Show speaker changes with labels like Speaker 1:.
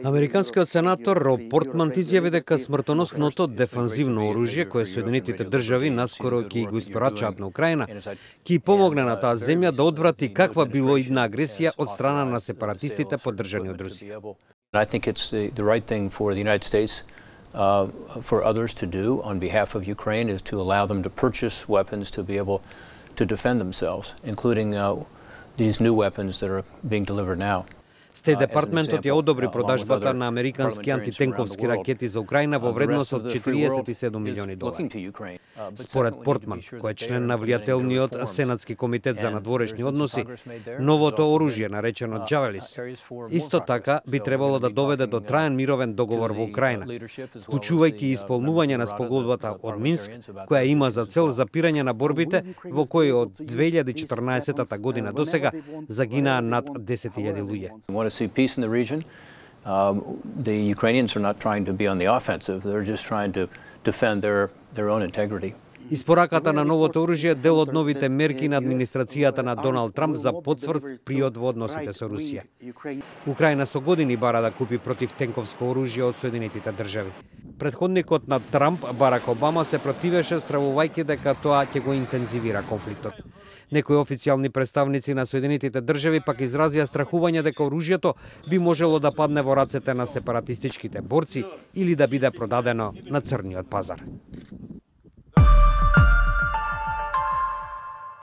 Speaker 1: Американскиот сенатор Роб Портман изјави дека смртоносното дефанзивно оружје кое Соединетите држави наскоро ќе го испорачаат на Украина, ќе помогне на таа земја да одврати каква било идна агресија од страна на сепаратистите поддржани од Русија.
Speaker 2: I think it's the right thing for the United States, for others to do on behalf of Ukraine, is to allow them to purchase weapons to be able to defend themselves, including these new weapons that are being delivered now.
Speaker 1: Стејт департментот ја одобри продажбата на американски антитенковски ракети за Украина во вредност од $47 милиони. Според Портман, кој е член на влијателниот Сенатски комитет за надворешни односи, новото оружје, наречено Джавелис, исто така би требало да доведе до траен мировен договор во Украина, вклучувајќи исполнување на спогодбата од Минск, која има за цел запирање на борбите во кои од 2014 година до сега загинаа над 10.000 луѓе.
Speaker 2: To see peace in the region. The Ukrainians are not trying to be on the offensive. They're just trying to defend their own integrity.
Speaker 1: Испораката на новото оружје е дел од новите мерки на администрацијата на Доналд Трамп за подцврст приод во односите со Русија. Украина со години бара да купи противтенковско оружје од Соединетите држави. Предходникот на Трамп, Барак Обама, се противеше стравувајќи дека тоа ќе го интензивира конфликтот. Некои официјални представници на Соединетите држави пак изразија страхување дека оружјето би можело да падне во рацете на сепаратистичките борци или да биде продадено на црниот пазар.